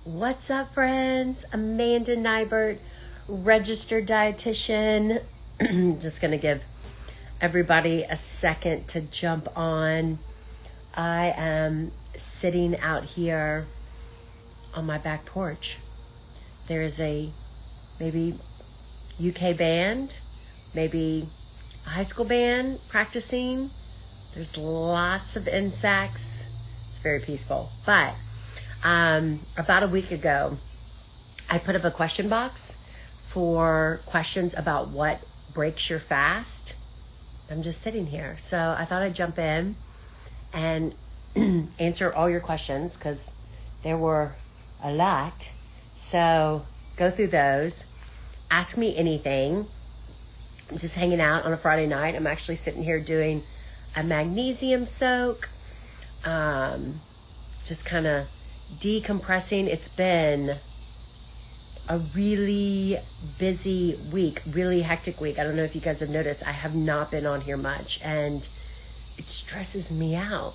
What's up, friends? Amanda Nybert, registered dietitian. Just going to give everybody a second to jump on. I am sitting out here on my back porch. There is a maybe UK band, maybe a high school band practicing. There's lots of insects. It's very peaceful. But about a week ago, I put up a question box for questions about what breaks your fast. I'm just sitting here. So I thought I'd jump in and answer all your questions because there were a lot. So go through those. Ask me anything. I'm just hanging out on a Friday night. I'm actually sitting here doing a magnesium soak. Just kind of decompressing. It's been a really busy week, really hectic week. I don't know if you guys have noticed, I have not been on here much, and it stresses me out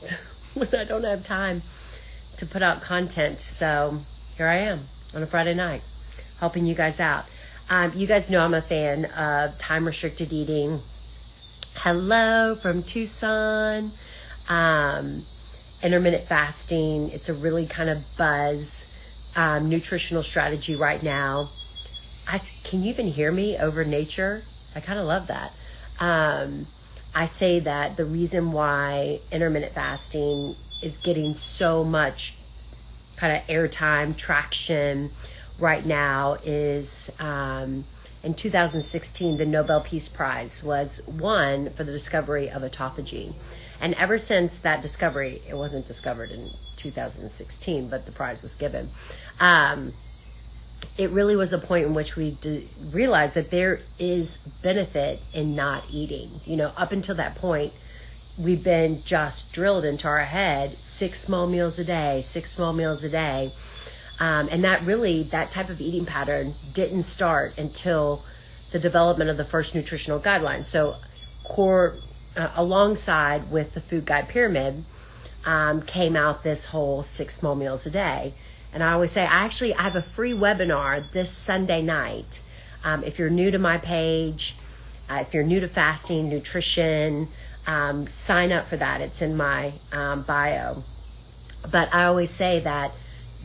when I don't have time to put out content. So here I am on a Friday night helping you guys out. You guys know I'm a fan of time restricted eating. Hello from Tucson. Intermittent fasting. It's a really kind of buzz nutritional strategy right now. Can you even hear me over nature? I kind of love that. I say that the reason why intermittent fasting is getting so much kind of airtime, traction right now is in 2016, the Nobel Peace Prize was won for the discovery of autophagy. And ever since that discovery, it wasn't discovered in 2016, but the prize was given. It really was a point in which we realized that there is benefit in not eating. You know, up until that point, we've been just drilled into our head, 6 small meals a day, 6 small meals a day. And that type of eating pattern didn't start until the development of the first nutritional guidelines. So alongside with the food guide pyramid, came out this whole 6 small meals a day. And I always say, I have a free webinar this Sunday night. If you're new to my page, if you're new to fasting, nutrition, sign up for that. It's in my bio. But I always say that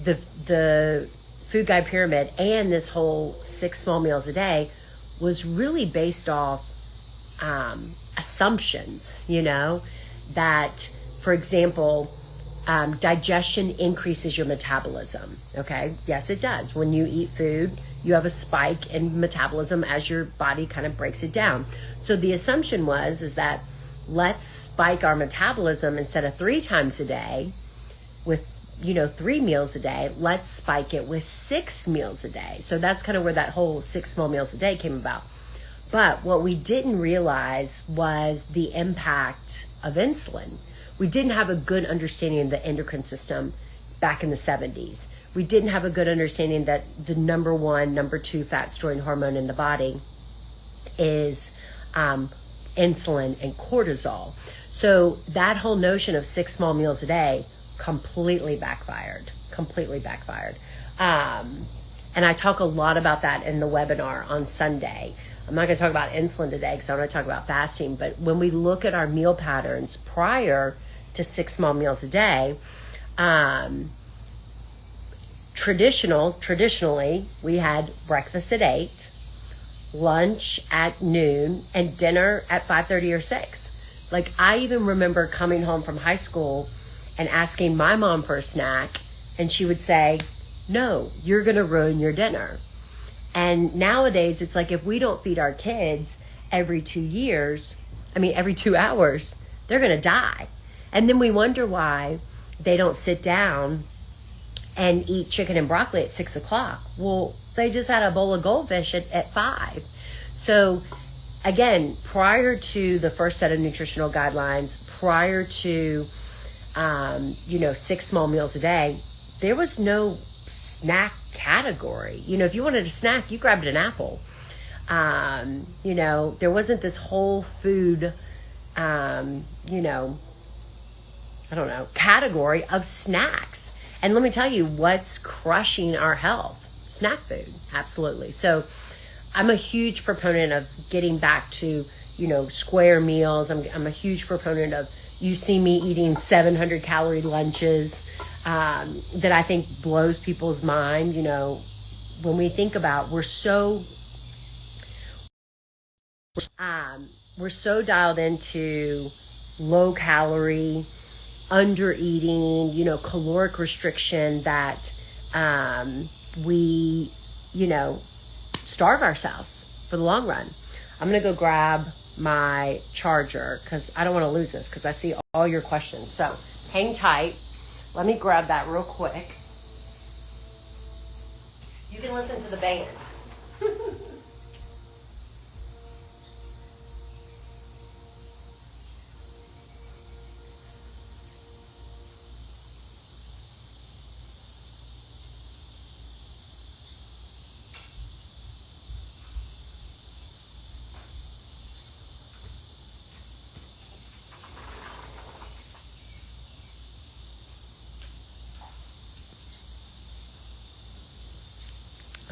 the food guide pyramid and this whole 6 small meals a day was really based off assumptions, that, for example, digestion increases your metabolism. Okay. Yes, it does. When you eat food, you have a spike in metabolism as your body kind of breaks it down. So the assumption is that let's spike our metabolism instead of 3 times a day with 3 meals a day, let's spike it with 6 meals a day. So that's kind of where that whole 6 small meals a day came about. But what we didn't realize was the impact of insulin. We didn't have a good understanding of the endocrine system back in the 70s. We didn't have a good understanding that the number 1, number 2 fat storing hormone in the body is insulin and cortisol. So that whole notion of 6 small meals a day completely backfired. And I talk a lot about that in the webinar on Sunday. I'm not going to talk about insulin today because I want to talk about fasting. But when we look at our meal patterns prior to 6 small meals a day, traditionally, we had breakfast at 8, lunch at noon, and dinner at 5:30 or 6. Like, I even remember coming home from high school and asking my mom for a snack, and she would say, no, you're going to ruin your dinner. And nowadays, it's like if we don't feed our kids every 2 hours, they're going to die. And then we wonder why they don't sit down and eat chicken and broccoli at 6 o'clock. Well, they just had a bowl of goldfish at 5. So again, prior to the first set of nutritional guidelines, prior to 6 small meals a day, there was no snack category. If you wanted a snack, you grabbed an apple. There wasn't this whole food, category of snacks. And let me tell you what's crushing our health. Snack food, absolutely. So I'm a huge proponent of getting back to, square meals. I'm a huge proponent of, you see me eating 700 calorie lunches that I think blows people's mind. When we think about, we're so dialed into low calorie, under eating, caloric restriction that we, starve ourselves for the long run. I'm going to go grab my charger because I don't want to lose this because I see all your questions. So hang tight. Let me grab that real quick. You can listen to the band.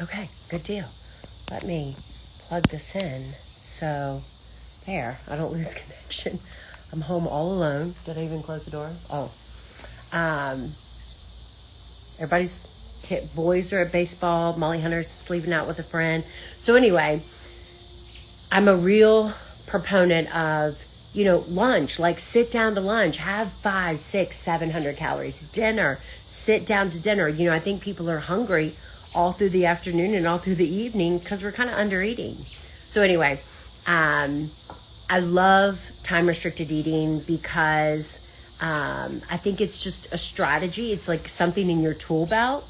Okay, good deal. Let me plug this in so there, I don't lose connection. I'm home all alone. Did I even close the door? Boys are at baseball. Molly Hunter's sleeping out with a friend. So anyway, I'm a real proponent of, lunch, like sit down to lunch, have 500, 600, 700 calories. Dinner, sit down to dinner. I think people are hungry all through the afternoon and all through the evening because we're kind of under eating. So anyway, I love time restricted eating because I think it's just a strategy. It's like something in your tool belt.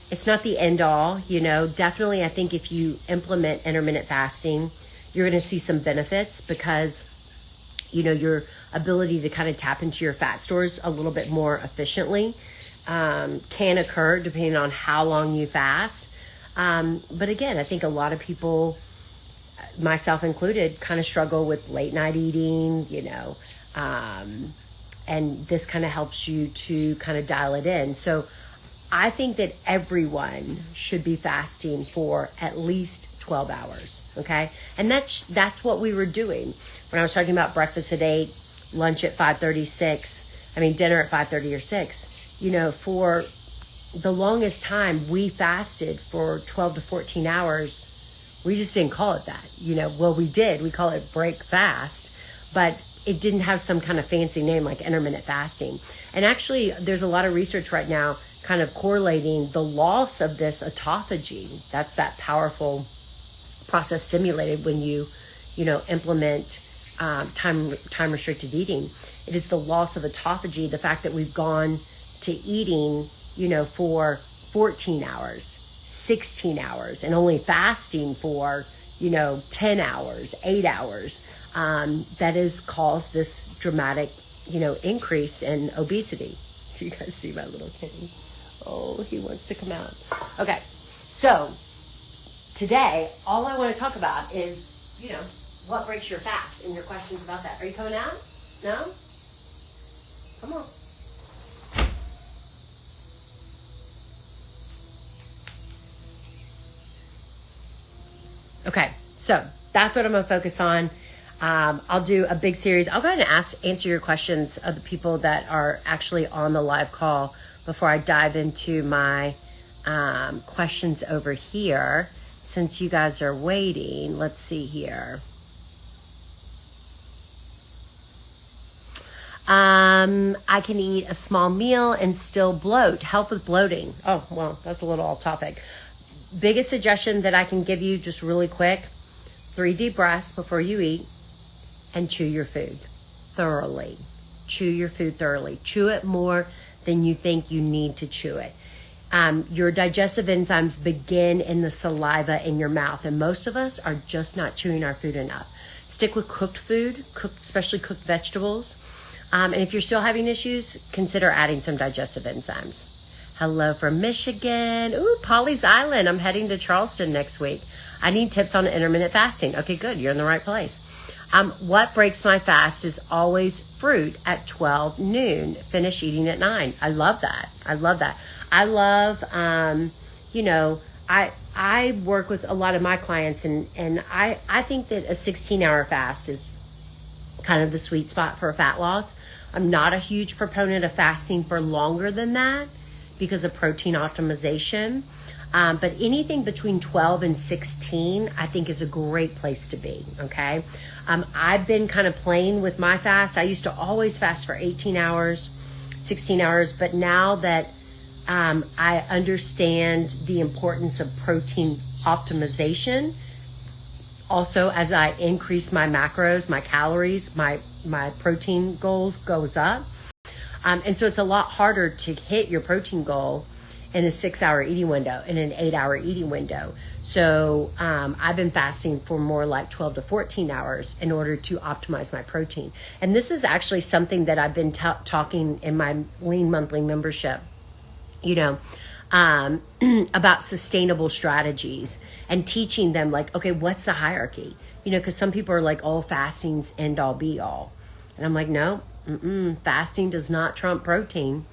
It's not the end all, Definitely, I think if you implement intermittent fasting, you're going to see some benefits because, your ability to kind of tap into your fat stores a little bit more efficiently can occur depending on how long you fast. But again, I think a lot of people, myself included, kind of struggle with late night eating, and this kind of helps you to kind of dial it in. So I think that everyone should be fasting for at least 12 hours. Okay. And that's what we were doing when I was talking about breakfast at 8, lunch at 5:36. Dinner at 5:30 or 6. For the longest time, we fasted for 12 to 14 hours. We just didn't call it that. Well, we did. We call it break fast, but it didn't have some kind of fancy name like intermittent fasting. And actually, there's a lot of research right now kind of correlating the loss of this autophagy. That's that powerful process stimulated when you implement time restricted eating. It is the loss of autophagy, the fact that we've gone to eating, for 14 hours, 16 hours, and only fasting for, 10 hours, 8 hours, that has caused this dramatic, increase in obesity. You guys see my little kitty? Oh, he wants to come out. Okay, so today, all I want to talk about is, what breaks your fast and your questions about that. Are you coming out? No? Come on. Okay, so that's what I'm going to focus on. I'll do a big series. I'll go ahead and answer your questions of the people that are actually on the live call before I dive into my questions over here. Since you guys are waiting, let's see here. I can eat a small meal and still bloat. Help with bloating. Oh, well, that's a little off topic. Biggest suggestion that I can give you just really quick, 3 deep breaths before you eat and chew your food thoroughly. Chew your food thoroughly. Chew it more than you think you need to chew it. Your digestive enzymes begin in the saliva in your mouth, and most of us are just not chewing our food enough. Stick with cooked food, especially cooked vegetables. And if you're still having issues, consider adding some digestive enzymes. Hello from Michigan. Ooh, Polly's Island. I'm heading to Charleston next week. I need tips on intermittent fasting. Okay, good. You're in the right place. What breaks my fast is always fruit at 12 noon. Finish eating at 9. I love that. I love, I work with a lot of my clients, and I think that a 16-hour fast is kind of the sweet spot for fat loss. I'm not a huge proponent of fasting for longer than that because of protein optimization. But anything between 12 and 16, I think is a great place to be, okay? I've been kind of playing with my fast. I used to always fast for 18 hours, 16 hours, but now that I understand the importance of protein optimization, also as I increase my macros, my calories, my protein goal goes up. And so it's a lot harder to hit your protein goal in a 6-hour eating window, in an 8-hour eating window. So I've been fasting for more like 12 to 14 hours in order to optimize my protein. And this is actually something that I've been talking in my Lean Monthly membership, about sustainable strategies and teaching them like, okay, what's the hierarchy? Because some people are like, oh, fasting's end all be all. And I'm like, no, fasting does not trump protein.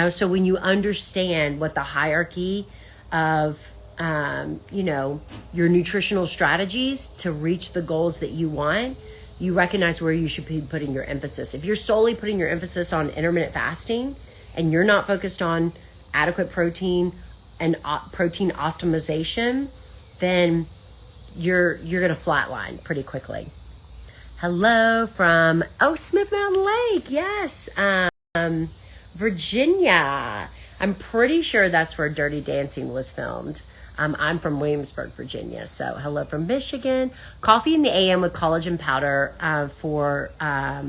So when you understand what the hierarchy of, your nutritional strategies to reach the goals that you want, you recognize where you should be putting your emphasis. If you're solely putting your emphasis on intermittent fasting and you're not focused on adequate protein and protein optimization, then you're going to flatline pretty quickly. Hello from, Smith Mountain Lake. Yes. Virginia. I'm pretty sure that's where Dirty Dancing was filmed. I'm from Williamsburg, Virginia. So hello from Michigan. Coffee in the AM with collagen powder for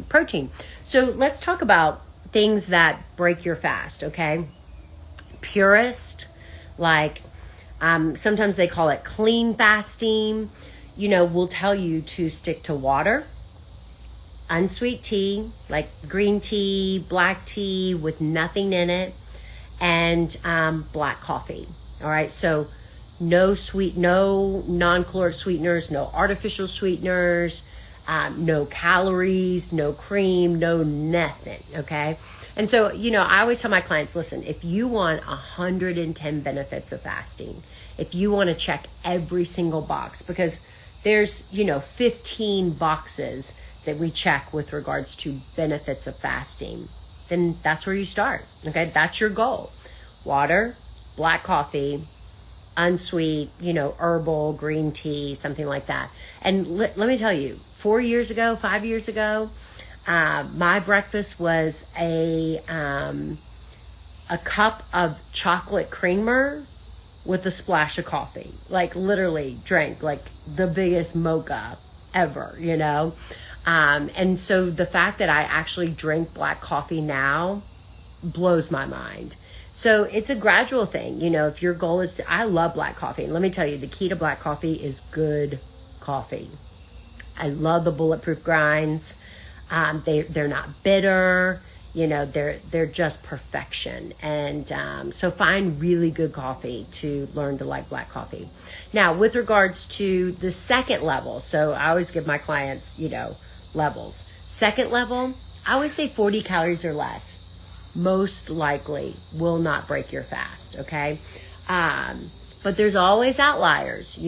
protein. So let's talk about things that break your fast, okay? Purist, like sometimes they call it clean fasting, will tell you to stick to water, unsweet tea, like green tea, black tea with nothing in it, and black coffee. All right, so no non-caloric sweeteners, no artificial sweeteners, no calories, no cream, no nothing, okay? And so, I always tell my clients, listen, if you want 110 benefits of fasting, if you want to check every single box, because there's, 15 boxes that we check with regards to benefits of fasting, then that's where you start, okay? That's your goal. Water, black coffee, unsweet, herbal, green tea, something like that. And let me tell you, 5 years ago, my breakfast was a cup of chocolate creamer with a splash of coffee. Like literally drank like the biggest mocha ever, and so the fact that I actually drink black coffee now blows my mind. So it's a gradual thing. If your goal is I love black coffee. And let me tell you, the key to black coffee is good coffee. I love the bulletproof grinds. They're not bitter, they're just perfection. And so find really good coffee to learn to like black coffee. Now, with regards to the second level, so I always give my clients, levels. Second level, I always say 40 calories or less most likely will not break your fast, okay? But there's always outliers,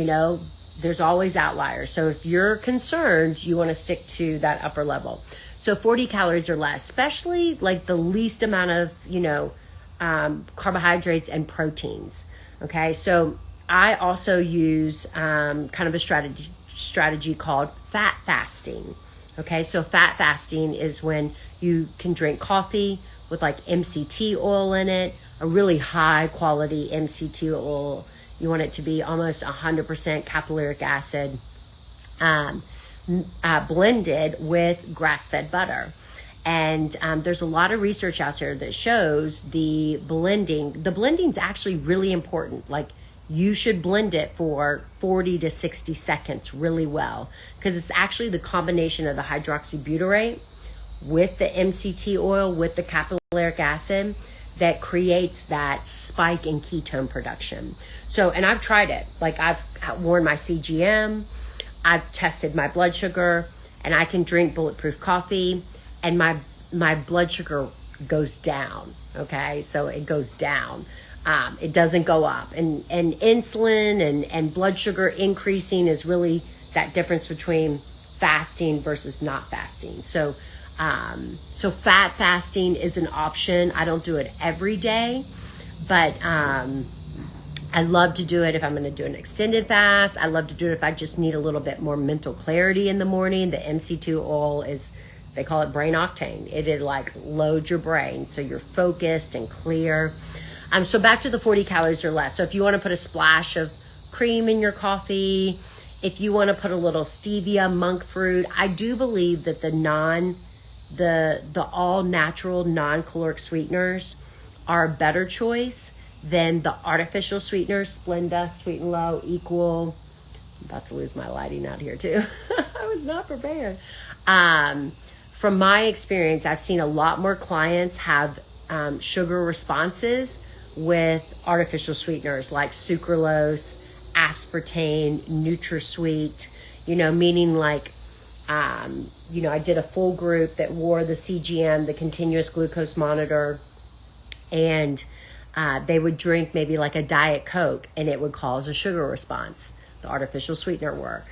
there's always outliers. So if you're concerned, you want to stick to that upper level. So 40 calories or less, especially like the least amount of, carbohydrates and proteins. Okay. So I also use kind of a strategy called fat fasting. Okay. So fat fasting is when you can drink coffee with like MCT oil in it, a really high quality MCT oil. You want it to be almost 100% capillaric acid, blended with grass-fed butter. And there's a lot of research out there that shows the blending. The blending's actually really important. Like you should blend it for 40 to 60 seconds really well, because it's actually the combination of the hydroxybutyrate with the MCT oil, with the capillaric acid, that creates that spike in ketone production. So, and I've tried it. Like I've worn my CGM, I've tested my blood sugar, and I can drink bulletproof coffee and my blood sugar goes down. Okay. So it goes down. It doesn't go up. And insulin and blood sugar increasing is really that difference between fasting versus not fasting. So fat fasting is an option. I don't do it every day, but I love to do it if I'm going to do an extended fast. I love to do it if I just need a little bit more mental clarity in the morning. The MC2 oil is, they call it brain octane. It like loads your brain so you're focused and clear. So back to the 40 calories or less. So if you want to put a splash of cream in your coffee, if you want to put a little stevia, monk fruit, I do believe that the all natural non-caloric sweeteners are a better choice than the artificial sweeteners, Splenda, Sweet and Low, Equal. I'm about to lose my lighting out here too. I was not prepared. From my experience, I've seen a lot more clients have sugar responses with artificial sweeteners like sucralose, aspartame, NutraSweet, meaning like, I did a full group that wore the CGM, the continuous glucose monitor, and they would drink maybe like a Diet Coke and it would cause a sugar response. The artificial sweetener were.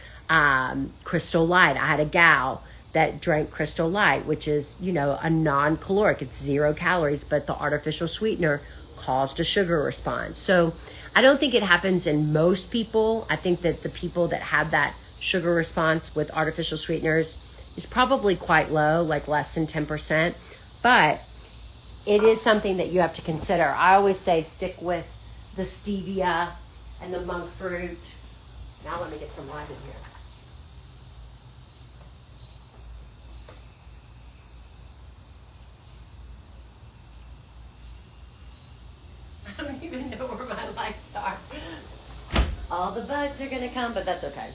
Crystal Light. I had a gal that drank Crystal Light, which is, a non-caloric. It's 0 calories, but the artificial sweetener caused a sugar response. So I don't think it happens in most people. I think that the people that have that sugar response with artificial sweeteners is probably quite low, like less than 10%. But it is something that you have to consider. I always say stick with the stevia and the monk fruit. Now let me get some light in here. I don't even know where my lights are. All the bugs are going to come, but that's okay.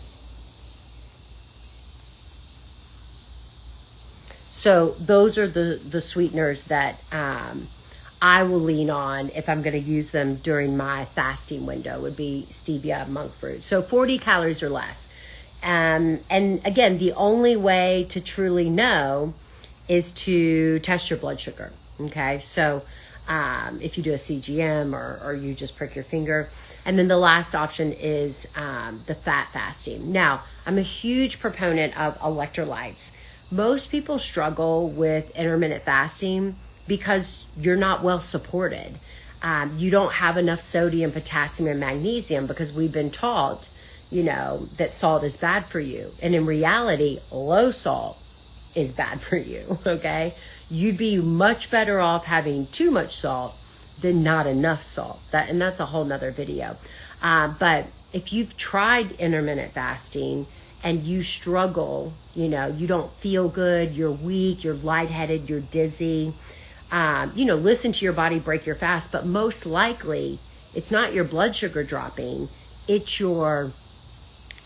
So those are the sweeteners that I will lean on if I'm going to use them during my fasting window, would be stevia, monk fruit. So 40 calories or less. And again, the only way to truly know is to test your blood sugar. Okay, so if you do a CGM or you just prick your finger. And then the last option is the fat fasting. Now, I'm a huge proponent of electrolytes. Most people struggle with intermittent fasting because you're not well supported. You don't have enough sodium, potassium, and magnesium because we've been taught, that salt is bad for you. And in reality, low salt is bad for you, okay? You'd be much better off having too much salt than not enough salt. And that's a whole nother video. But if you've tried intermittent fasting and you struggle, you don't feel good, you're weak, you're lightheaded, you're dizzy, listen to your body break your fast. But most likely, it's not your blood sugar dropping, it's your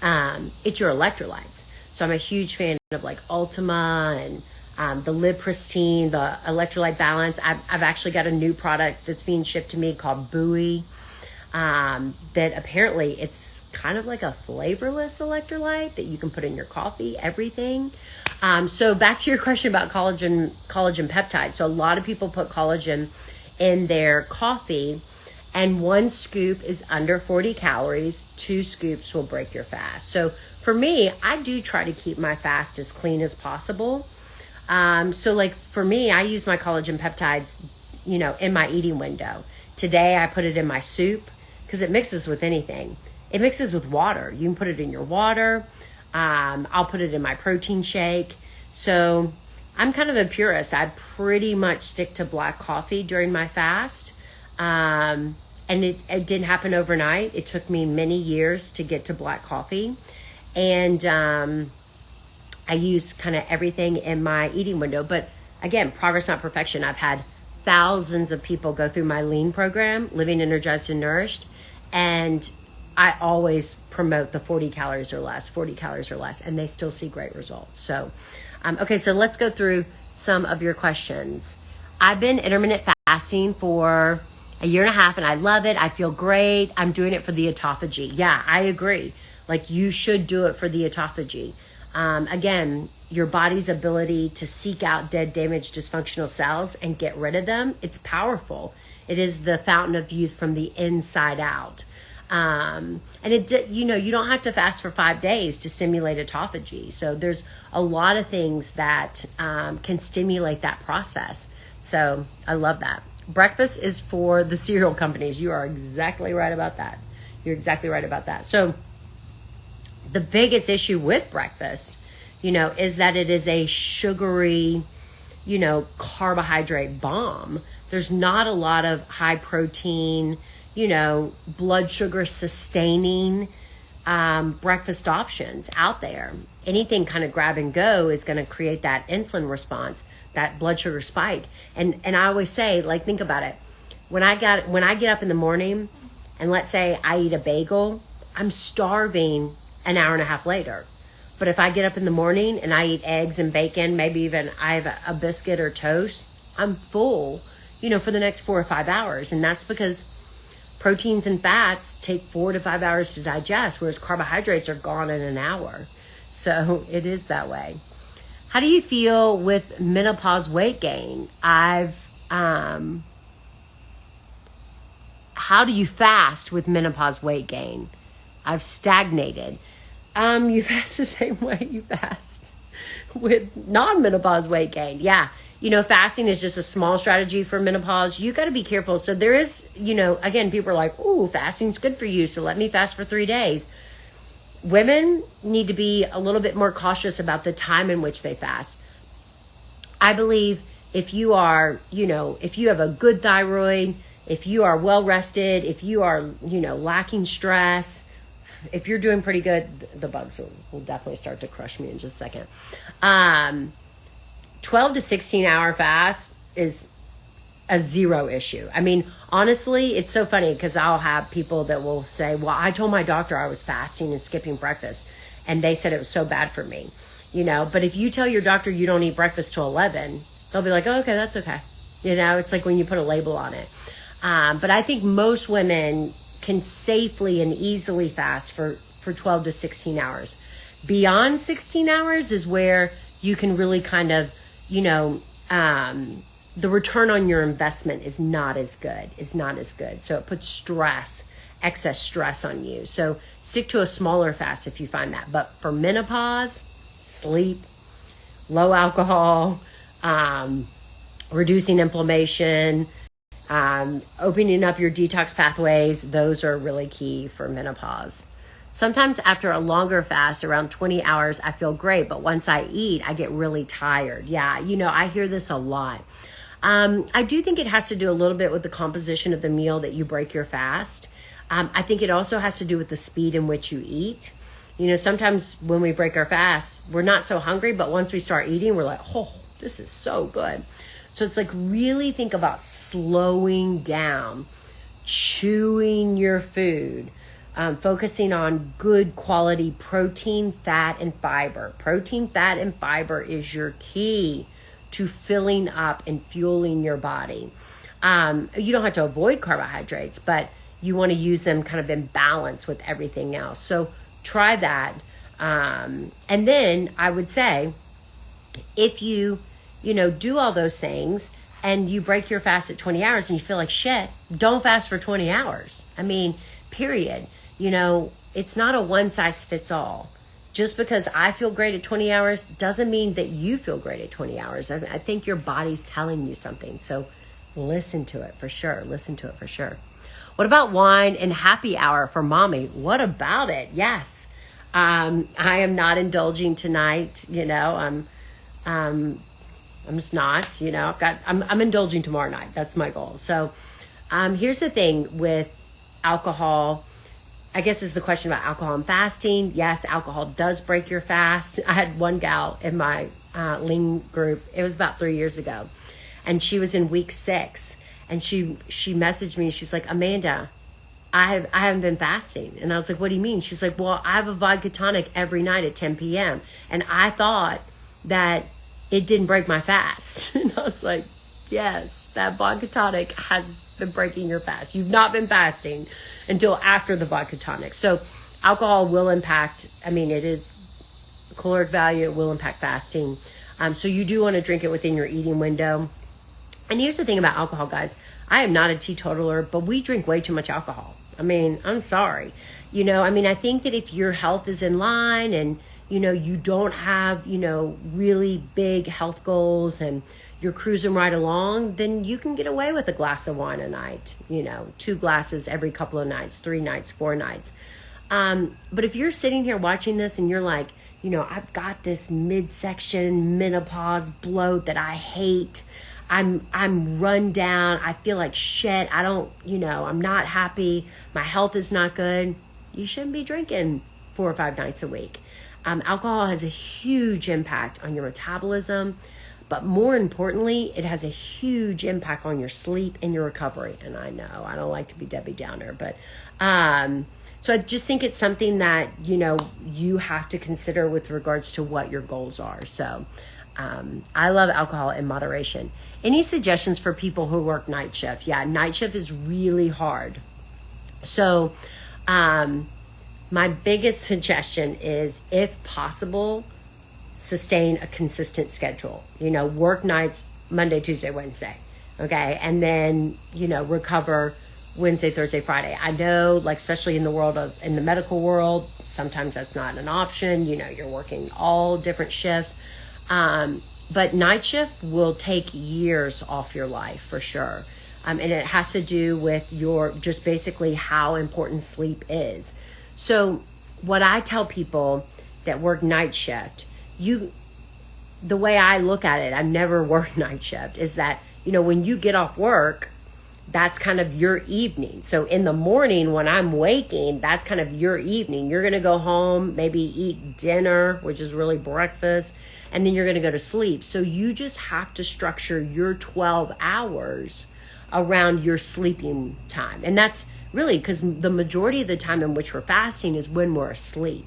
electrolytes. So I'm a huge fan of like Ultima and the Live Pristine, the electrolyte balance. I've actually got a new product that's being shipped to me called Buoy. That apparently it's kind of like a flavorless electrolyte that you can put in your coffee, everything. So back to your question about collagen peptide. So a lot of people put collagen in their coffee, and 1 scoop is under 40 calories. 2 scoops will break your fast. So for me, I do try to keep my fast as clean as possible. So like for me, I use my collagen peptides, in my eating window. Today I put it in my soup because it mixes with anything. It mixes with water. You can put it in your water. I'll put it in my protein shake. So I'm kind of a purist. I pretty much stick to black coffee during my fast. And it didn't happen overnight. It took me many years to get to black coffee. And I use kind of everything in my eating window. But again, progress, not perfection. I've had thousands of people go through my lean program, Living Energized and Nourished. And I always promote the 40 calories or less, and they still see great results. So, okay, so let's go through some of your questions. I've been intermittent fasting for 1.5 years, and I love it. I feel great. I'm doing it for the autophagy. Yeah, I agree. Like, you should do it for the autophagy. Again, your body's ability to seek out dead, damaged, dysfunctional cells and get rid of them, it's powerful. It is the fountain of youth from the inside out. And it, you know, you don't have to fast for 5 days to stimulate autophagy. So there's a lot of things that can stimulate that process. So I love that. Breakfast is for the cereal companies. You are exactly right about that. You're exactly right about that. So the biggest issue with breakfast, you know, is that it is a sugary, you know, carbohydrate bomb. There's not a lot of high protein, you know, blood sugar sustaining breakfast options out there. Anything kind of grab and go is going to create that insulin response, that blood sugar spike. And I always say, like, think about it. When I get up in the morning and let's say I eat a bagel, I'm starving an hour and a half later. But if I get up in the morning and I eat eggs and bacon, maybe even I have a biscuit or toast, I'm full, you know, for the next 4 or 5 hours. And that's because proteins and fats take 4 to 5 hours to digest, whereas carbohydrates are gone in an hour. So it is that way. How do you feel with menopause weight gain? How do you fast with menopause weight gain? I've stagnated. You fast the same way you fast with non-menopause weight gain. Yeah. You know, fasting is just a small strategy for menopause. You got to be careful. So there is, you know, again, people are like, ooh, fasting's good for you, so let me fast for 3 days. Women need to be a little bit more cautious about the time in which they fast. I believe if you are, you know, if you have a good thyroid, if you are well rested, if you are, you know, lacking stress, if you're doing pretty good, the bugs will definitely start to crush me in just a second. 12 to 16 hour fast is a zero issue. I mean, honestly, it's so funny because I'll have people that will say, well, I told my doctor I was fasting and skipping breakfast, and they said it was so bad for me, you know. But if you tell your doctor you don't eat breakfast till 11, they'll be like, oh, okay, that's okay. You know, it's like when you put a label on it. But I think most women can safely and easily fast for 12 to 16 hours. Beyond 16 hours is where you can really kind of, you know, the return on your investment is not as good. So it puts excess stress on you. So stick to a smaller fast if you find that. But for menopause, sleep, low alcohol, reducing inflammation, opening up your detox pathways, those are really key for menopause. Sometimes after a longer fast, around 20 hours, I feel great. But once I eat, I get really tired. Yeah, you know, I hear this a lot. I do think it has to do a little bit with the composition of the meal that you break your fast. I think it also has to do with the speed in which you eat. You know, sometimes when we break our fast, we're not so hungry, but once we start eating, we're like, oh, this is so good. So it's like really think about slowing down, chewing your food, focusing on good quality protein, fat, and fiber. Protein, fat, and fiber is your key to filling up and fueling your body. You don't have to avoid carbohydrates, but you want to use them kind of in balance with everything else. So try that. And then I would say, if you do all those things and you break your fast at 20 hours and you feel like shit, don't fast for 20 hours. I mean, period. You know, it's not a one size fits all. Just because I feel great at 20 hours doesn't mean that you feel great at 20 hours. I think your body's telling you something. So listen to it for sure. What about wine and happy hour for mommy? What about it? Yes. I am not indulging tonight. You know, I'm just not, you know, I'm indulging tomorrow night. That's my goal. So, here's the thing with alcohol. I guess is the question about alcohol and fasting. Yes, alcohol does break your fast. I had one gal in my lean group. It was about 3 years ago, and she was in week 6, and she messaged me. She's like, Amanda, I haven't been fasting. And I was like, what do you mean? She's like, well, I have a vodka tonic every night at 10 p.m. And I thought that it didn't break my fast. And I was like, yes, that vodka tonic has been breaking your fast. You've not been fasting until after the vodka tonic. So alcohol will impact, I mean, it is caloric value, it will impact fasting. So you do want to drink it within your eating window. And here's the thing about alcohol, guys. I am not a teetotaler, but we drink way too much alcohol. I mean, I'm sorry. I think that if your health is in line and, you don't have, really big health goals and you're cruising right along, then you can get away with a glass of wine a night, 2 glasses every couple of nights, 3 nights, 4 nights. But if you're sitting here watching this and you're like, I've got this midsection menopause bloat that I hate. I'm run down. I feel like shit. I don't, I'm not happy. My health is not good. You shouldn't be drinking 4 or 5 nights a week. Alcohol has a huge impact on your metabolism, but more importantly, it has a huge impact on your sleep and your recovery. And I know I don't like to be Debbie Downer, but so I just think it's something that, you have to consider with regards to what your goals are. So I love alcohol in moderation. Any suggestions for people who work night shift? Yeah, night shift is really hard. So my biggest suggestion is, if possible, sustain a consistent schedule. Work nights Monday, Tuesday, Wednesday. Okay. And then, recover Wednesday, Thursday, Friday. I know, like, especially in the medical world, sometimes that's not an option. You're working all different shifts. But night shift will take years off your life for sure. And it has to do with just basically how important sleep is. So what I tell people that work night shift, the way I look at it, I've never worked night shift, is that, when you get off work, that's kind of your evening. So in the morning when I'm waking, that's kind of your evening. You're going to go home, maybe eat dinner, which is really breakfast, and then you're going to go to sleep. So you just have to structure your 12 hours around your sleeping time. And that's really because the majority of the time in which we're fasting is when we're asleep.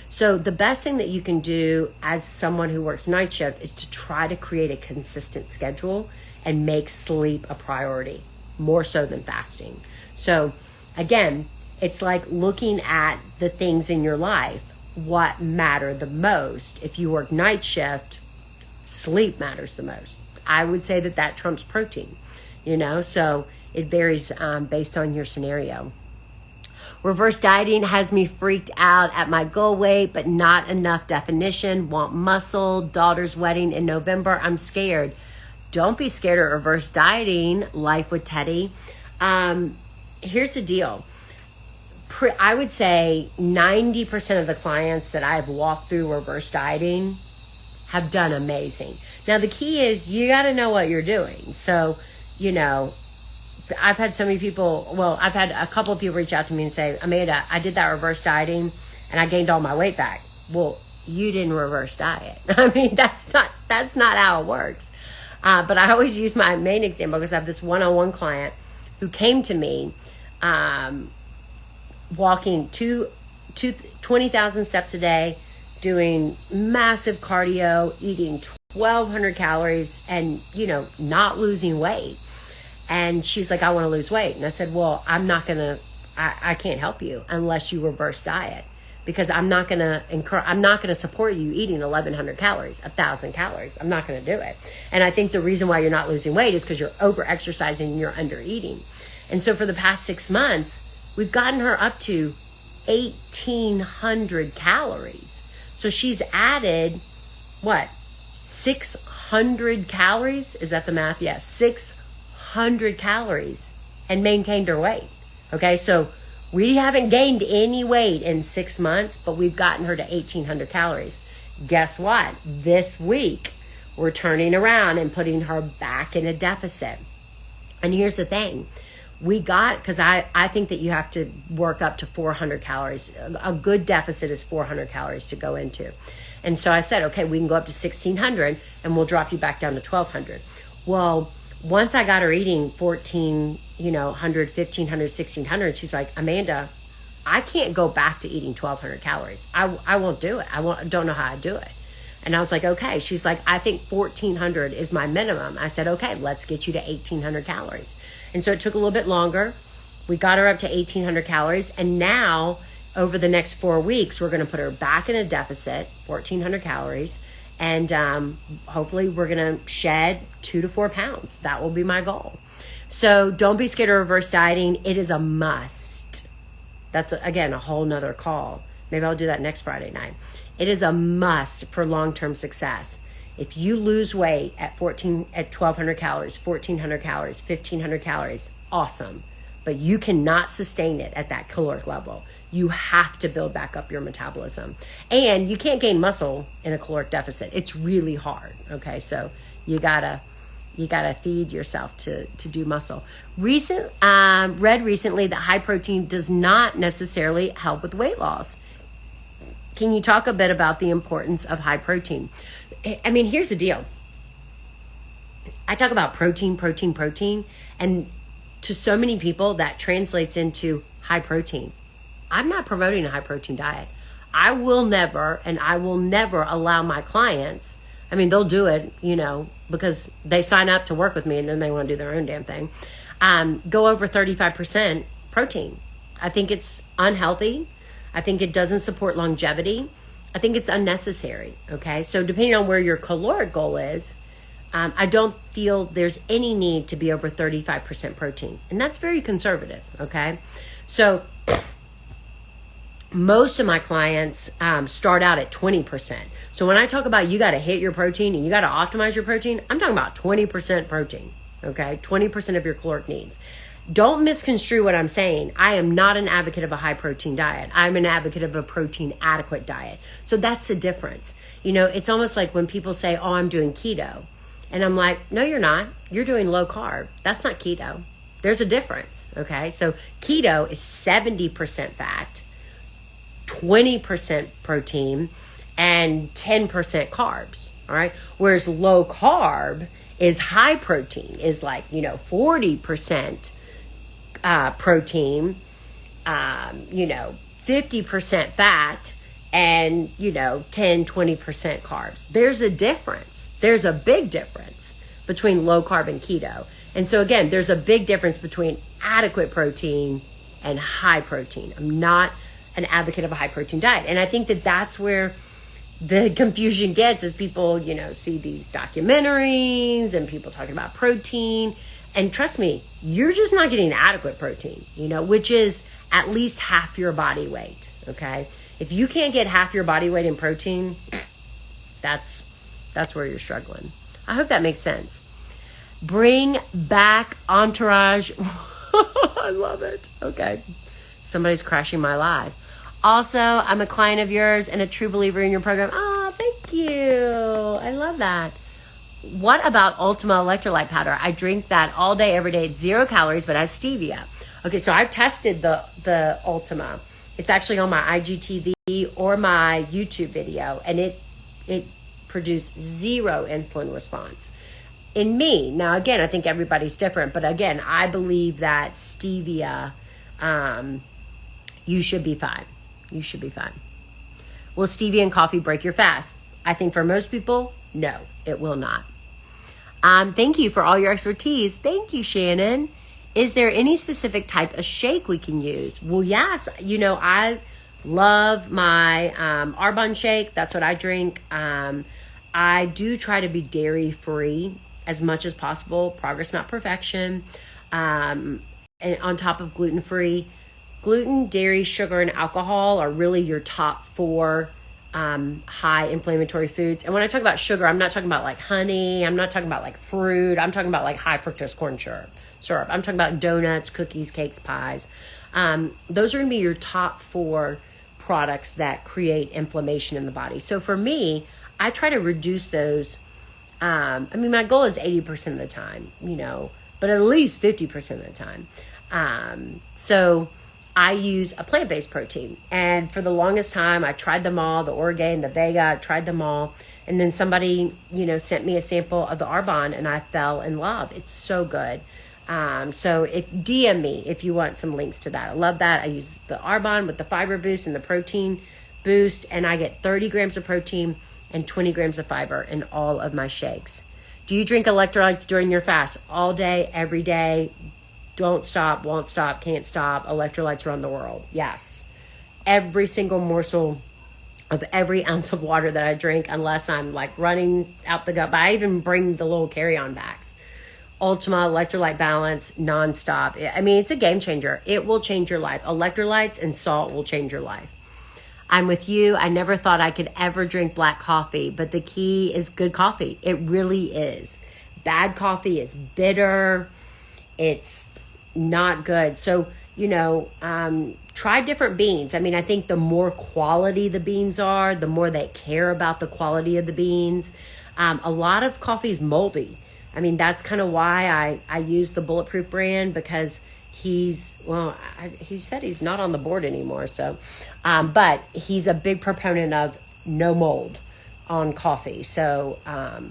So the best thing that you can do as someone who works night shift is to try to create a consistent schedule and make sleep a priority, more so than fasting. So again, it's like looking at the things in your life, what matter the most. If you work night shift, sleep matters the most. I would say that trumps protein, so it varies based on your scenario. Reverse dieting has me freaked out at my goal weight, but not enough definition. Want muscle, daughter's wedding in November. I'm scared. Don't be scared of reverse dieting. Life with Teddy. Here's the deal. I would say 90% of the clients that I've walked through reverse dieting have done amazing. Now, the key is you got to know what you're doing. So, I've had so many people, I've had a couple of people reach out to me and say, Amanda, I did that reverse dieting and I gained all my weight back. Well, you didn't reverse diet. I mean, that's not how it works. But I always use my main example because I have this one-on-one client who came to me walking 20,000 steps a day, doing massive cardio, eating 1,200 calories and, not losing weight. And she's like, I want to lose weight. And I said, well, I can't help you unless you reverse diet, because I'm not going to support you eating 1,100 calories, 1,000 calories. I'm not going to do it. And I think the reason why you're not losing weight is because you're over exercising and you're under eating. And so for the past 6 months, we've gotten her up to 1,800 calories. So she's added, 600 calories? Is that the math? Yes, 600 calories and maintained her weight. Okay, so we haven't gained any weight in 6 months, but we've gotten her to 1,800 calories. Guess what? This week, we're turning around and putting her back in a deficit. And here's the thing. Because I think that you have to work up to 400 calories. A good deficit is 400 calories to go into. And so I said, okay, we can go up to 1,600 and we'll drop you back down to 1,200. Well, once I got her eating 1,400, 1,500, 1,600, she's like, Amanda, I can't go back to eating 1,200 calories. I won't do it. Don't know how I do it. And I was like, okay. She's like, I think 1,400 is my minimum. I said, okay, let's get you to 1,800 calories. And so it took a little bit longer. We got her up to 1,800 calories. And now over the next 4 weeks, we're going to put her back in a deficit, 1,400 calories. And hopefully we're going to shed 2 to 4 pounds. That will be my goal. So don't be scared of reverse dieting. It is a must. That's, again, a whole nother call. Maybe I'll do that next Friday night. It is a must for long-term success. If you lose weight at 1,200 calories, 1,400 calories, 1,500 calories, awesome. But you cannot sustain it at that caloric level. You have to build back up your metabolism. And you can't gain muscle in a caloric deficit. It's really hard, okay? So you gotta feed yourself to do muscle. Read recently that high protein does not necessarily help with weight loss. Can you talk a bit about the importance of high protein? I mean, here's the deal. I talk about protein, and to so many people that translates into high protein. I'm not promoting a high protein diet. I will never allow my clients, I mean, they'll do it, because they sign up to work with me and then they want to do their own damn thing, go over 35% protein. I think it's unhealthy. I think it doesn't support longevity. I think it's unnecessary, okay? So depending on where your caloric goal is, I don't feel there's any need to be over 35% protein. And that's very conservative, okay? So most of my clients start out at 20%. So when I talk about you got to hit your protein and you got to optimize your protein, I'm talking about 20% protein, okay? 20% of your caloric needs. Don't misconstrue what I'm saying. I am not an advocate of a high protein diet. I'm an advocate of a protein adequate diet. So that's the difference. It's almost like when people say, oh, I'm doing keto. And I'm like, no, you're not. You're doing low carb. That's not keto. There's a difference, okay? So keto is 70% fat, 20% protein, and 10% carbs, all right? Whereas low carb is high protein, is like, 40% protein, 50% fat, and, 10-20% carbs. There's a difference. There's a big difference between low carb and keto. And so again, there's a big difference between adequate protein and high protein. I'm not an advocate of a high protein diet. And I think that that's where the confusion gets, as people, see these documentaries and people talking about protein. And trust me, you're just not getting adequate protein, which is at least half your body weight, okay? If you can't get half your body weight in protein, that's where you're struggling. I hope that makes sense. Bring back Entourage. I love it. Okay. Somebody's crashing my live. Also, I'm a client of yours and a true believer in your program. Oh, thank you. I love that. What about Ultima electrolyte powder? I drink that all day, every day. It's 0 calories, but has stevia. Okay, so I've tested the Ultima. It's actually on my IGTV or my YouTube video, and it produced 0 insulin response in me. Now, again, I think everybody's different, but again, I believe that stevia, you should be fine. You should be fine. Will stevia and coffee break your fast? I think for most people, no, it will not. Thank you for all your expertise. Thank you, Shannon. Is there any specific type of shake we can use? Well, yes. I love my Arbonne shake. That's what I drink. I do try to be dairy-free as much as possible. Progress, not perfection. And on top of gluten-free. Gluten, dairy, sugar, and alcohol are really your top 4 high inflammatory foods. And when I talk about sugar, I'm not talking about like honey. I'm not talking about like fruit. I'm talking about like high fructose corn syrup. I'm talking about donuts, cookies, cakes, pies. Those are going to be your top 4 products that create inflammation in the body. So for me, I try to reduce those. My goal is 80% of the time, but at least 50% of the time. So I use a plant-based protein. And for the longest time, I tried them all, the Orgain, the Vega, I tried them all. And then somebody, sent me a sample of the Arbonne and I fell in love. It's so good. So DM me if you want some links to that. I love that. I use the Arbonne with the fiber boost and the protein boost, and I get 30 grams of protein and 20 grams of fiber in all of my shakes. Do you drink electrolytes during your fast? All day, every day. Don't stop, won't stop, can't stop. Electrolytes run the world. Yes. Every single morsel of every ounce of water that I drink, unless I'm like running out the gut. But I even bring the little carry-on bags. Ultima Electrolyte Balance nonstop. I mean, it's a game changer. It will change your life. Electrolytes and salt will change your life. I'm with you. I never thought I could ever drink black coffee, but the key is good coffee. It really is. Bad coffee is bitter. It's not good. So, try different beans. I mean, I think the more quality the beans are, the more they care about the quality of the beans. A lot of coffee is moldy. I mean, that's kind of why I use the Bulletproof brand, because he said he's not on the board anymore. So, but he's a big proponent of no mold on coffee. So, I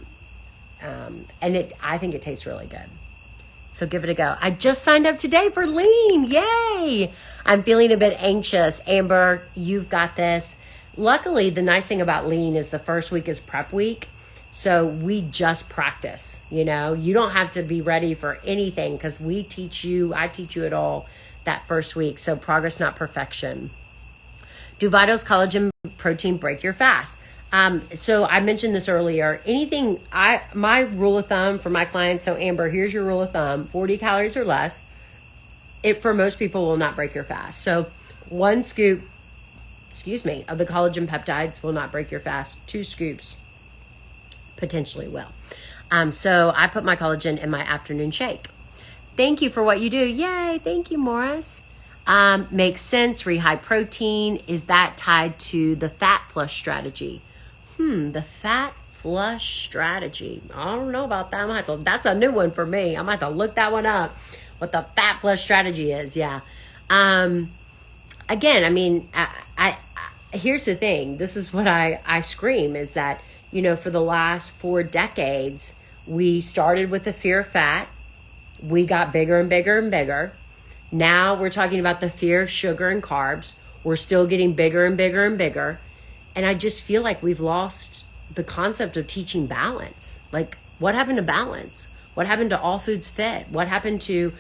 think it tastes really good. So give it a go. I just signed up today for Lean. Yay! I'm feeling a bit anxious. Amber, you've got this. Luckily, the nice thing about Lean is the first week is prep week. So we just practice, you don't have to be ready for anything, because I teach you it all that first week. So progress, not perfection. Do Vitals collagen protein break your fast? So I mentioned this earlier. My rule of thumb for my clients. So Amber, here's your rule of thumb: 40 calories or less. It for most people will not break your fast. So 1 scoop, of the collagen peptides will not break your fast. 2 scoops potentially will. So I put my collagen in my afternoon shake. Thank you for what you do. Yay. Thank you, Morris. Makes sense. High protein. Is that tied to the fat flush strategy? The fat flush strategy. I don't know about that. That's a new one for me. I might have to look that one up. What the fat flush strategy is. Yeah. Again, I mean, I here's the thing. This is what I scream is that, for the last 4 decades, we started with the fear of fat. We got bigger and bigger and bigger. Now we're talking about the fear of sugar and carbs. We're still getting bigger and bigger and bigger. And I just feel like we've lost the concept of teaching balance. Like, what happened to balance? What happened to all foods fit? What happened to,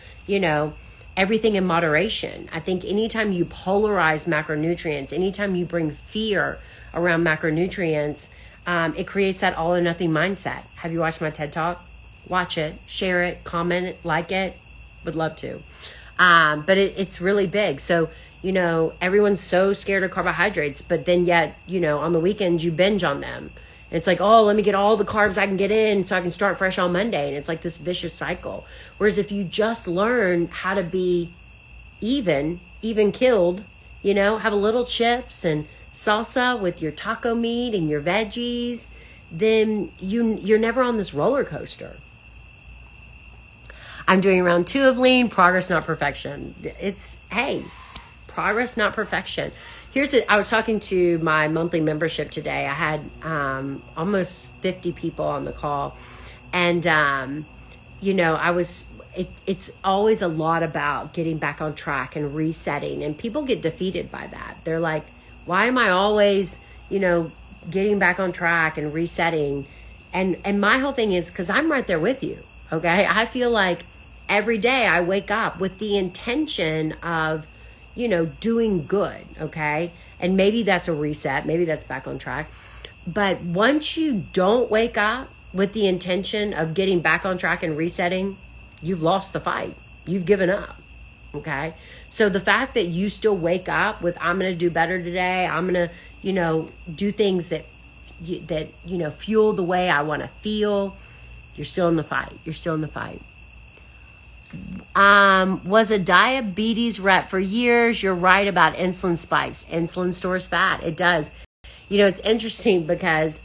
everything in moderation? I think anytime you polarize macronutrients, anytime you bring fear around macronutrients, it creates that all or nothing mindset. Have you watched my TED Talk? Watch it, share it, comment it, like it. Would love to. But it's really big. So, everyone's so scared of carbohydrates, but then yet, on the weekends you binge on them. And it's like, oh, let me get all the carbs I can get in so I can start fresh on Monday. And it's like this vicious cycle. Whereas if you just learn how to be even killed, have a little chips and salsa with your taco meat and your veggies, then you're never on this roller coaster. I'm doing round 2 of Lean. Progress, not perfection. Progress, not perfection. I was talking to my monthly membership today. I had almost 50 people on the call. And, it's always a lot about getting back on track and resetting. And people get defeated by that. They're like, why am I always, getting back on track and resetting? And my whole thing is because I'm right there with you. Okay. I feel like every day I wake up with the intention of, doing good. Okay. And maybe that's a reset. Maybe that's back on track. But once you don't wake up with the intention of getting back on track and resetting, you've lost the fight. You've given up. Okay. So the fact that you still wake up with, I'm going to do better today. I'm going to, do things that fuel the way I want to feel. You're still in the fight. You're still in the fight. Was a diabetes rep for years. You're right about insulin spikes. Insulin stores fat. It does. It's interesting because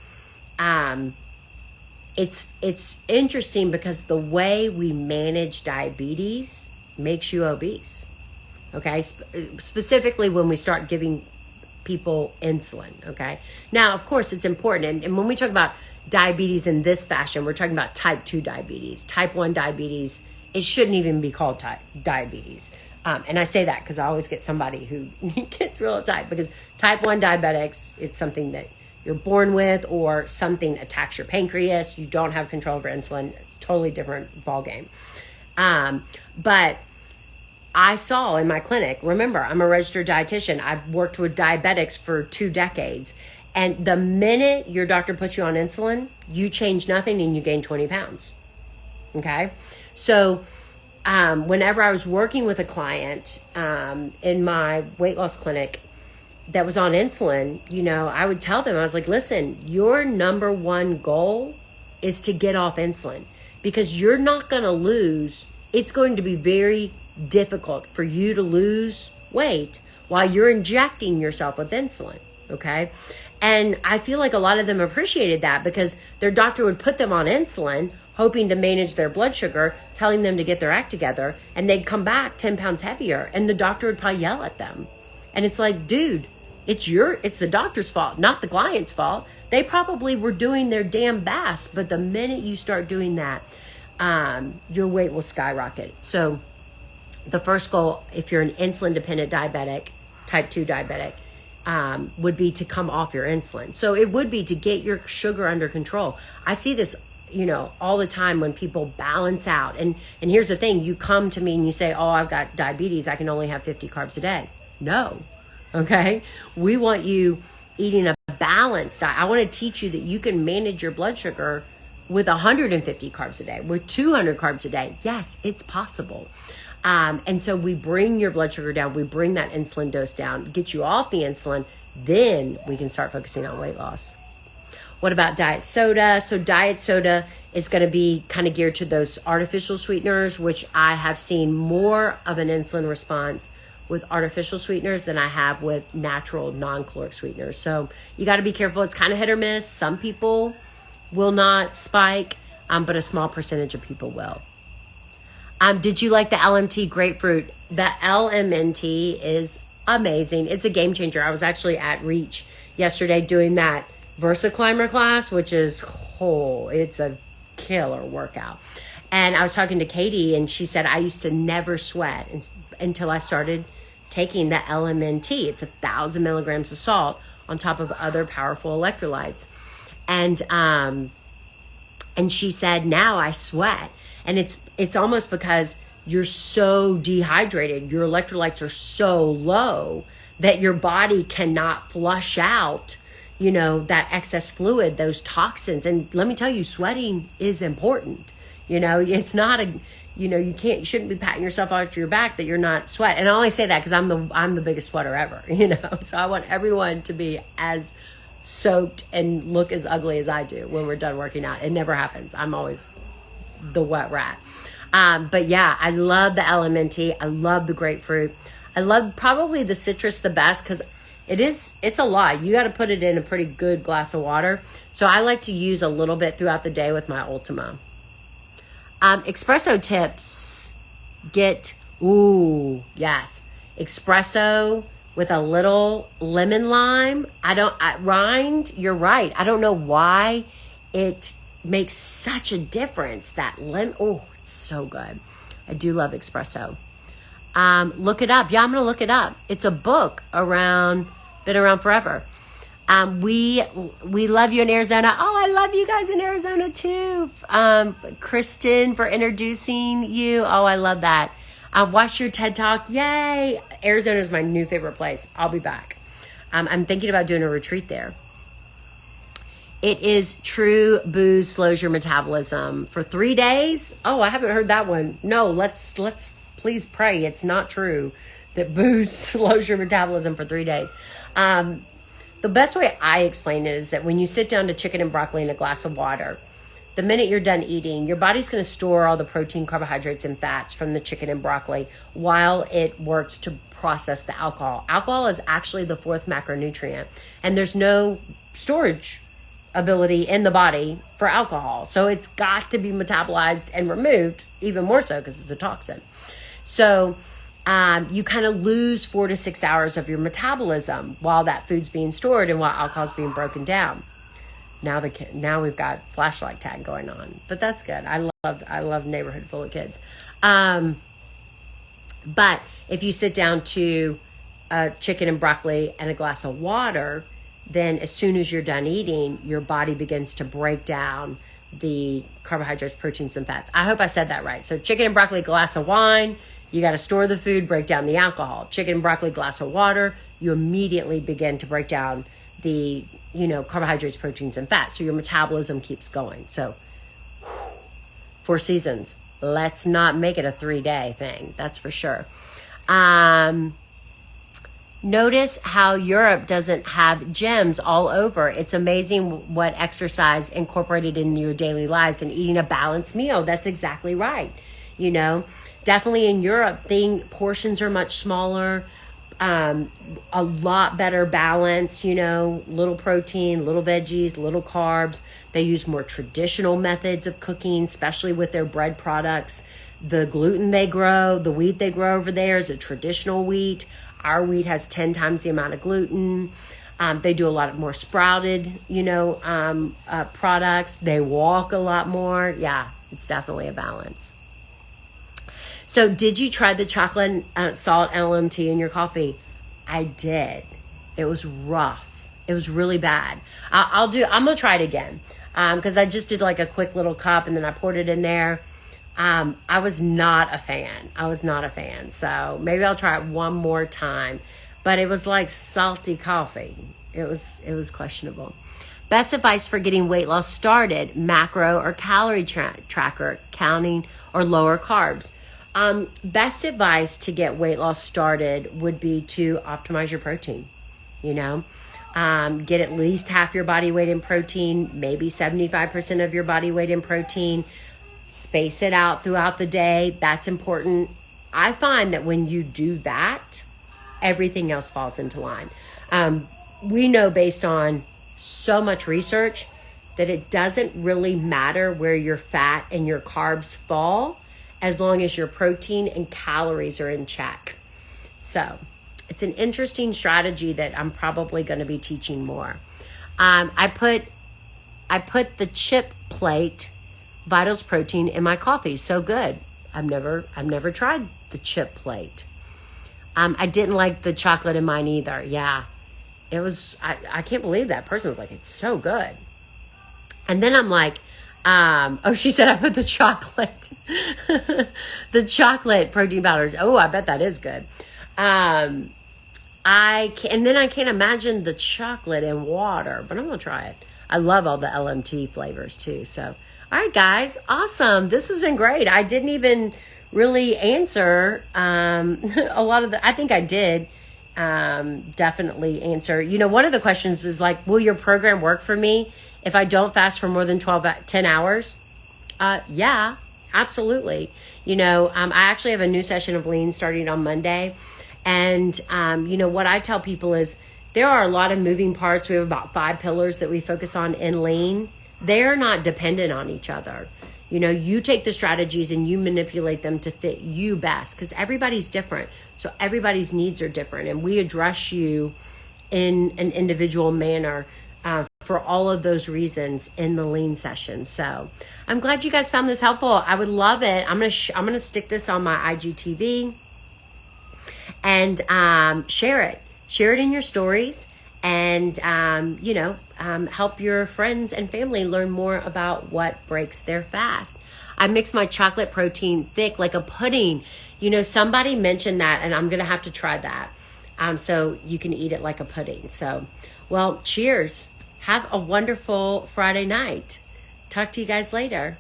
it's interesting because the way we manage diabetes makes you obese. Okay, specifically when we start giving people insulin. Okay, now of course it's important, and when we talk about diabetes in this fashion, we're talking about type 2 diabetes. Type 1 diabetes, it shouldn't even be called diabetes. And I say that because I always get somebody who gets real uptight, because type 1 diabetics, it's something that you're born with, or something attacks your pancreas. You don't have control over insulin. Totally different ballgame. But I saw in my clinic, remember, I'm a registered dietitian. I've worked with diabetics for 2 decades. And the minute your doctor puts you on insulin, you change nothing and you gain 20 pounds. Okay? So whenever I was working with a client in my weight loss clinic that was on insulin, I would tell them, I was like, listen, your number one goal is to get off insulin, because you're not going to lose. It's going to be very difficult for you to lose weight while you're injecting yourself with insulin. Okay. And I feel like a lot of them appreciated that, because their doctor would put them on insulin, hoping to manage their blood sugar, telling them to get their act together, and they'd come back 10 pounds heavier, and the doctor would probably yell at them. And it's like, dude, it's the doctor's fault, not the client's fault. They probably were doing their damn best, but the minute you start doing that, your weight will skyrocket. So the first goal, if you're an insulin dependent diabetic, type 2 diabetic, would be to come off your insulin. So it would be to get your sugar under control. I see this, all the time when people balance out. And here's the thing, you come to me and you say, oh, I've got diabetes, I can only have 50 carbs a day. No, okay? We want you eating a balanced diet. I want to teach you that you can manage your blood sugar with 150 carbs a day, with 200 carbs a day. Yes, it's possible. And so we bring your blood sugar down, we bring that insulin dose down, get you off the insulin, then we can start focusing on weight loss. What about diet soda? So diet soda is going to be kind of geared to those artificial sweeteners, which I have seen more of an insulin response with artificial sweeteners than I have with natural non-caloric sweeteners. So you got to be careful. It's kind of hit or miss. Some people will not spike, but a small percentage of people will. Did you like the LMT grapefruit? The LMNT is amazing. It's a game changer. I was actually at Reach yesterday doing that VersaClimber class, which is, it's a killer workout. And I was talking to Katie, and she said, I used to never sweat until I started taking the LMNT. It's 1,000 milligrams of salt on top of other powerful electrolytes. And she said, now I sweat. And it's almost because you're so dehydrated. Your electrolytes are so low that your body cannot flush out, that excess fluid, those toxins. And let me tell you, sweating is important. It's not you shouldn't be patting yourself out your back that you're not sweat. And I only say that because I'm the biggest sweater ever, So I want everyone to be as soaked and look as ugly as I do when we're done working out. It never happens. I'm always the wet rat. But yeah, I love the LMNT. I love the grapefruit. I love probably the citrus the best, because it's a lot. You got to put it in a pretty good glass of water. So I like to use a little bit throughout the day with my Ultima. Espresso tips. Yes. Espresso with a little lemon lime. Rind, you're right. I don't know why it makes such a difference. That lemon, it's so good. I do love espresso. Look it up. Yeah, I'm gonna look it up. It's a book been around forever. We love you in Arizona. Oh, I love you guys in Arizona too. Kristen, for introducing you. Oh, I love that. Watch your TED Talk. Yay. Arizona is my new favorite place. I'll be back. I'm thinking about doing a retreat there. It is true booze slows your metabolism for 3 days. Oh, I haven't heard that one. No, let's please pray it's not true that booze slows your metabolism for 3 days. The best way I explain it is that when you sit down to chicken and broccoli and a glass of water, the minute you're done eating, your body's going to store all the protein, carbohydrates, and fats from the chicken and broccoli while it works to process the alcohol. Alcohol is actually the 4th macronutrient, and there's no storage ability in the body for alcohol. So it's got to be metabolized and removed, even more so because it's a toxin. So you kind of lose 4 to 6 hours of your metabolism while that food's being stored and while alcohol's being broken down. Now we've got flashlight tag going on, but that's good. I love neighborhood full of kids. But if you sit down to chicken and broccoli and a glass of water, then as soon as you're done eating, your body begins to break down the carbohydrates, proteins, and fats. I hope I said that right. So chicken and broccoli, glass of wine, you got to store the food, break down the alcohol. Chicken and broccoli, glass of water, you immediately begin to break down the carbohydrates, proteins, and fats. So your metabolism keeps going. So 4 seasons. let's not make it a 3-day thing. That's for sure. Notice how Europe doesn't have gyms all over. It's amazing what exercise incorporated in your daily lives and eating a balanced meal. That's exactly right. You know, definitely in Europe, portions are much smaller, a lot better balance, you know, little protein, little veggies, little carbs. They use more traditional methods of cooking, especially with their bread products. The gluten they grow, the wheat they grow over there is a traditional wheat. Our wheat has 10 times the amount of gluten. They do a lot more sprouted, products. They walk a lot more. Yeah, it's definitely a balance. So did you try the chocolate salt LMT in your coffee? I did. It was rough. It was really bad. I'm going to try it again because I just did like a quick little cup and then I poured it in there. I was not a fan. So maybe I'll try it one more time. But it was like salty coffee. It was questionable. Best advice for getting weight loss started: macro or calorie tracker, counting, or lower carbs. Best advice to get weight loss started would be to optimize your protein. Get at least half your body weight in protein, maybe 75% of your body weight in protein. Space it out throughout the day. That's important. I find that when you do that, everything else falls into line. We know based on so much research that it doesn't really matter where your fat and your carbs fall as long as your protein and calories are in check. So it's an interesting strategy that I'm probably going to be teaching more. I put the chip plate Vitals protein in my coffee. So good. I've never tried the chip plate. I didn't like the chocolate in mine either. Yeah. It was, I can't believe that person was like, it's so good. And then I'm like, she said I put the chocolate, the chocolate protein powders. Oh, I bet that is good. And then I can't imagine the chocolate and water, but I'm going to try it. I love all the LMT flavors too. So, all right, guys, awesome. This has been great. I didn't even really answer a lot of I think I did definitely answer. One of the questions is like, will your program work for me if I don't fast for more than 10 hours? Yeah, absolutely. I actually have a new session of Lean starting on Monday. And, what I tell people is there are a lot of moving parts. We have about 5 pillars that we focus on in Lean. They're not dependent on each other. You take the strategies and you manipulate them to fit you best because everybody's different. So everybody's needs are different. And we address you in an individual manner for all of those reasons in the Lean session. So I'm glad you guys found this helpful. I would love it. I'm gonna stick this on my IGTV and share it. Share it in your stories. And, help your friends and family learn more about what breaks their fast. I mix my chocolate protein thick like a pudding. Somebody mentioned that, and I'm going to have to try that. So you can eat it like a pudding. So, well, cheers. Have a wonderful Friday night. Talk to you guys later.